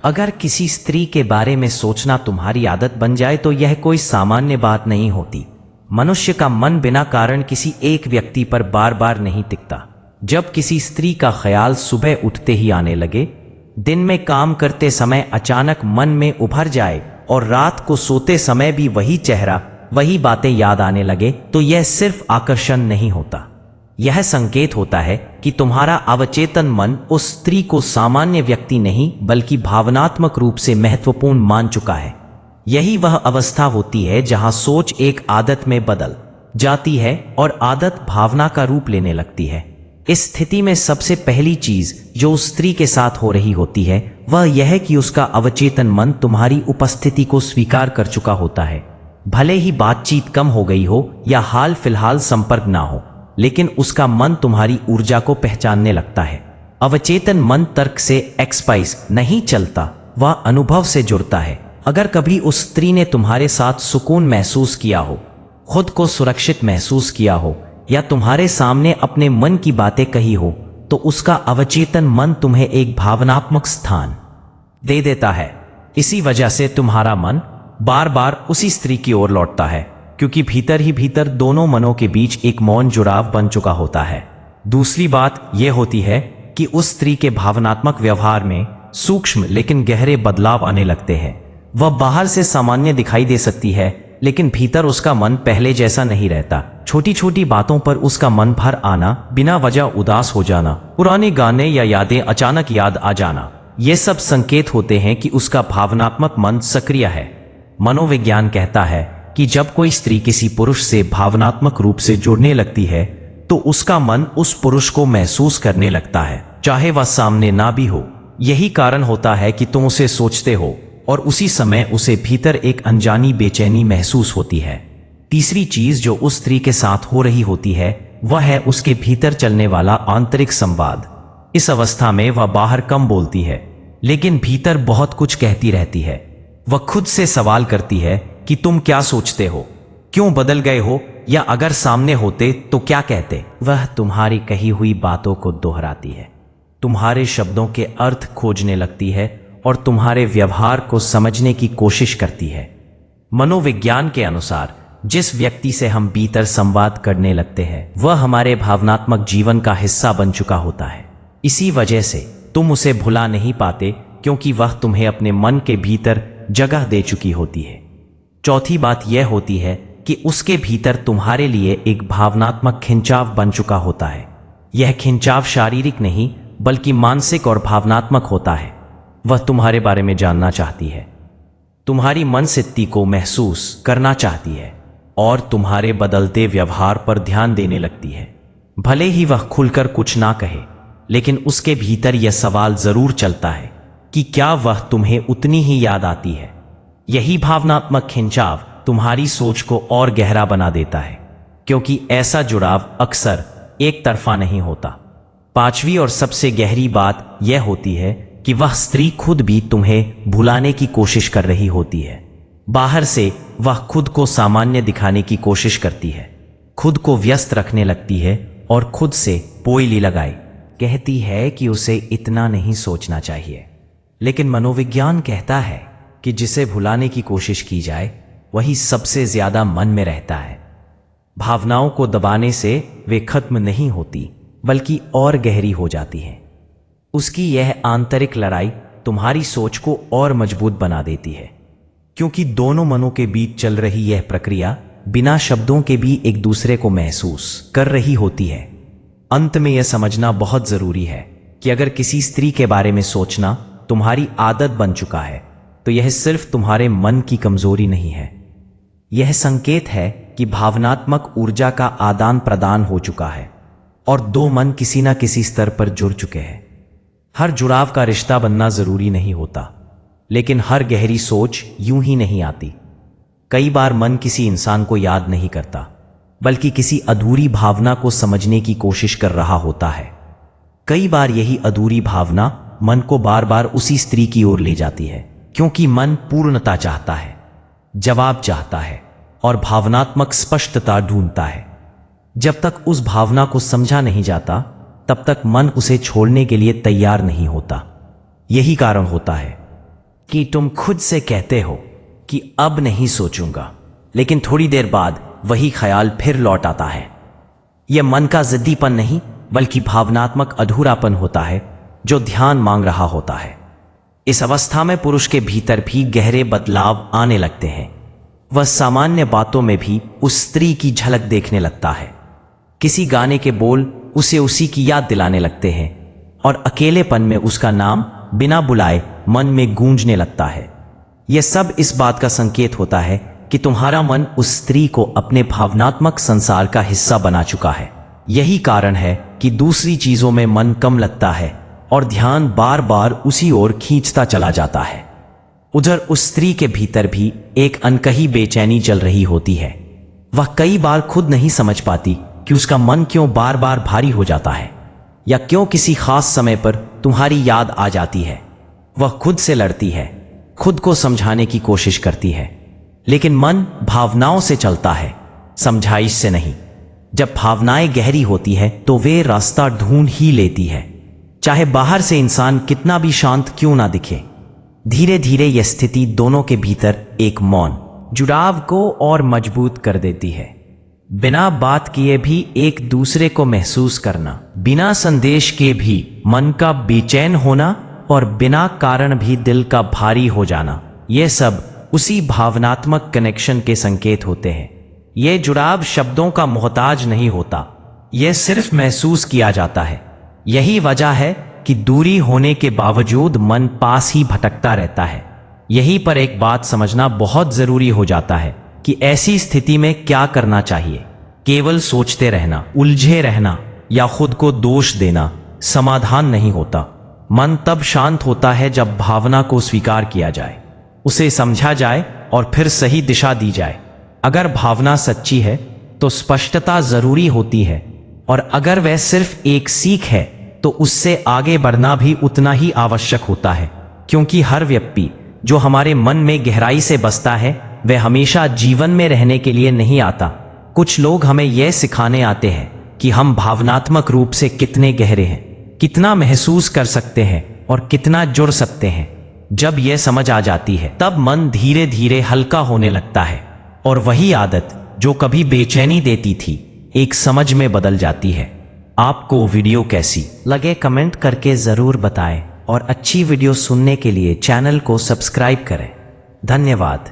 अगर किसी स्त्री के बारे में सोचना तुम्हारी आदत बन जाए तो यह कोई सामान्य बात नहीं होती। मनुष्य का मन बिना कारण किसी एक व्यक्ति पर बार बार नहीं टिकता। जब किसी स्त्री का ख्याल सुबह उठते ही आने लगे, दिन में काम करते समय अचानक मन में उभर जाए और रात को सोते समय भी वही चेहरा, वही बातें याद आने लगे, तो यह सिर्फ आकर्षण नहीं होता। यह संकेत होता है कि तुम्हारा अवचेतन मन उस स्त्री को सामान्य व्यक्ति नहीं बल्कि भावनात्मक रूप से महत्वपूर्ण मान चुका है। यही वह अवस्था होती है जहां सोच एक आदत में बदल जाती है और आदत भावना का रूप लेने लगती है। इस स्थिति में सबसे पहली चीज जो उस स्त्री के साथ हो रही होती है वह यह है कि उसका अवचेतन मन तुम्हारी उपस्थिति को स्वीकार कर चुका होता है। भले ही बातचीत कम हो गई हो या हाल फिलहाल संपर्क ना हो, लेकिन उसका मन तुम्हारी ऊर्जा को पहचानने लगता है। अवचेतन मन तर्क से एक्सपाइस नहीं चलता, वह अनुभव से जुड़ता है। अगर कभी उस स्त्री ने तुम्हारे साथ सुकून महसूस किया हो, खुद को सुरक्षित महसूस किया हो या तुम्हारे सामने अपने मन की बातें कही हो, तो उसका अवचेतन मन तुम्हें एक भावनात्मक स्थान दे देता है। इसी वजह से तुम्हारा मन बार बार उसी स्त्री की ओर लौटता है, क्योंकि भीतर ही भीतर दोनों मनों के बीच एक मौन जुड़ाव बन चुका होता है। दूसरी बात यह होती है कि उस स्त्री के भावनात्मक व्यवहार में सूक्ष्म लेकिन गहरे बदलाव आने लगते हैं। वह बाहर से सामान्य दिखाई दे सकती है, लेकिन भीतर उसका मन पहले जैसा नहीं रहता। छोटी छोटी बातों पर उसका मन भर आना, बिना वजह उदास हो जाना, पुराने गाने या यादें अचानक याद आ जाना, ये सब संकेत होते हैं कि उसका भावनात्मक मन सक्रिय है। मनोविज्ञान कहता है कि जब कोई स्त्री किसी पुरुष से भावनात्मक रूप से जुड़ने लगती है तो उसका मन उस पुरुष को महसूस करने लगता है, चाहे वह सामने ना भी हो। यही कारण होता है कि तुम उसे सोचते हो और उसी समय उसे भीतर एक अनजानी बेचैनी महसूस होती है। तीसरी चीज जो उस स्त्री के साथ हो रही होती है वह है उसके भीतर चलने वाला आंतरिक संवाद। इस अवस्था में वह बाहर कम बोलती है, लेकिन भीतर बहुत कुछ कहती रहती है। वह खुद से सवाल करती है कि तुम क्या सोचते हो, क्यों बदल गए हो, या अगर सामने होते तो क्या कहते। वह तुम्हारी कही हुई बातों को दोहराती है, तुम्हारे शब्दों के अर्थ खोजने लगती है और तुम्हारे व्यवहार को समझने की कोशिश करती है। मनोविज्ञान के अनुसार जिस व्यक्ति से हम भीतर संवाद करने लगते हैं वह हमारे भावनात्मक जीवन का हिस्सा बन चुका होता है। इसी वजह से तुम उसे भुला नहीं पाते, क्योंकि वह तुम्हें अपने मन के भीतर जगह दे चुकी होती है। चौथी बात यह होती है कि उसके भीतर तुम्हारे लिए एक भावनात्मक खिंचाव बन चुका होता है। यह खिंचाव शारीरिक नहीं बल्कि मानसिक और भावनात्मक होता है। वह तुम्हारे बारे में जानना चाहती है, तुम्हारी मनस्थिति को महसूस करना चाहती है और तुम्हारे बदलते व्यवहार पर ध्यान देने लगती है। भले ही वह खुलकर कुछ ना कहे, लेकिन उसके भीतर यह सवाल जरूर चलता है कि क्या वह तुम्हें उतनी ही याद आती है। यही भावनात्मक खिंचाव तुम्हारी सोच को और गहरा बना देता है, क्योंकि ऐसा जुड़ाव अक्सर एक तरफा नहीं होता। पांचवी और सबसे गहरी बात यह होती है कि वह स्त्री खुद भी तुम्हें भुलाने की कोशिश कर रही होती है। बाहर से वह खुद को सामान्य दिखाने की कोशिश करती है, खुद को व्यस्त रखने लगती है और खुद से पोइली लगाए कहती है कि उसे इतना नहीं सोचना चाहिए। लेकिन मनोविज्ञान कहता है कि जिसे भुलाने की कोशिश की जाए वही सबसे ज्यादा मन में रहता है। भावनाओं को दबाने से वे खत्म नहीं होती बल्कि और गहरी हो जाती हैं। उसकी यह आंतरिक लड़ाई तुम्हारी सोच को और मजबूत बना देती है, क्योंकि दोनों मनों के बीच चल रही यह प्रक्रिया बिना शब्दों के भी एक दूसरे को महसूस कर रही होती है। अंत में यह समझना बहुत जरूरी है कि अगर किसी स्त्री के बारे में सोचना तुम्हारी आदत बन चुका है तो यह सिर्फ तुम्हारे मन की कमजोरी नहीं है। यह संकेत है कि भावनात्मक ऊर्जा का आदान प्रदान हो चुका है और दो मन किसी ना किसी स्तर पर जुड़ चुके हैं। हर जुड़ाव का रिश्ता बनना जरूरी नहीं होता, लेकिन हर गहरी सोच यूं ही नहीं आती। कई बार मन किसी इंसान को याद नहीं करता, बल्कि किसी अधूरी भावना को समझने की कोशिश कर रहा होता है। कई बार यही अधूरी भावना मन को बार बार उसी स्त्री की ओर ले जाती है, क्योंकि मन पूर्णता चाहता है, जवाब चाहता है और भावनात्मक स्पष्टता ढूंढता है। जब तक उस भावना को समझा नहीं जाता तब तक मन उसे छोड़ने के लिए तैयार नहीं होता। यही कारण होता है कि तुम खुद से कहते हो कि अब नहीं सोचूंगा, लेकिन थोड़ी देर बाद वही ख्याल फिर लौट आता है। यह मन का जिद्दीपन नहीं बल्कि भावनात्मक अधूरापन होता है जो ध्यान मांग रहा होता है। इस अवस्था में पुरुष के भीतर भी गहरे बदलाव आने लगते हैं। वह सामान्य बातों में भी उस स्त्री की झलक देखने लगता है। किसी गाने के बोल उसे उसी की याद दिलाने लगते हैं और अकेलेपन में उसका नाम बिना बुलाए मन में गूंजने लगता है। यह सब इस बात का संकेत होता है कि तुम्हारा मन उस स्त्री को अपने भावनात्मक संसार का हिस्सा बना चुका है। यही कारण है कि दूसरी चीजों में मन कम लगता है और ध्यान बार बार उसी ओर खींचता चला जाता है। उधर उस स्त्री के भीतर भी एक अनकही बेचैनी चल रही होती है। वह कई बार खुद नहीं समझ पाती कि उसका मन क्यों बार बार भारी हो जाता है या क्यों किसी खास समय पर तुम्हारी याद आ जाती है। वह खुद से लड़ती है, खुद को समझाने की कोशिश करती है, लेकिन मन भावनाओं से चलता है, समझाइश से नहीं। जब भावनाएं गहरी होती है तो वे रास्ता ढूंढ ही लेती है, चाहे बाहर से इंसान कितना भी शांत क्यों ना दिखे। धीरे धीरे यह स्थिति दोनों के भीतर एक मौन जुड़ाव को और मजबूत कर देती है। बिना बात किए भी एक दूसरे को महसूस करना, बिना संदेश के भी मन का बेचैन होना और बिना कारण भी दिल का भारी हो जाना, यह सब उसी भावनात्मक कनेक्शन के संकेत होते हैं। यह जुड़ाव शब्दों का मोहताज नहीं होता, यह सिर्फ महसूस किया जाता है। यही वजह है कि दूरी होने के बावजूद मन पास ही भटकता रहता है। यहीं पर एक बात समझना बहुत जरूरी हो जाता है कि ऐसी स्थिति में क्या करना चाहिए। केवल सोचते रहना, उलझे रहना या खुद को दोष देना समाधान नहीं होता। मन तब शांत होता है जब भावना को स्वीकार किया जाए, उसे समझा जाए और फिर सही दिशा दी जाए। अगर भावना सच्ची है तो स्पष्टता जरूरी होती है, और अगर वह सिर्फ एक सीख है तो उससे आगे बढ़ना भी उतना ही आवश्यक होता है। क्योंकि हर व्यक्ति जो हमारे मन में गहराई से बसता है वह हमेशा जीवन में रहने के लिए नहीं आता। कुछ लोग हमें यह सिखाने आते हैं कि हम भावनात्मक रूप से कितने गहरे हैं, कितना महसूस कर सकते हैं और कितना जुड़ सकते हैं। जब यह समझ आ जाती है तब मन धीरे धीरे हल्का होने लगता है और वही आदत जो कभी बेचैनी देती थी एक समझ में बदल जाती है। आपको वीडियो कैसी लगे कमेंट करके जरूर बताएं और अच्छी वीडियो सुनने के लिए चैनल को सब्सक्राइब करें। धन्यवाद।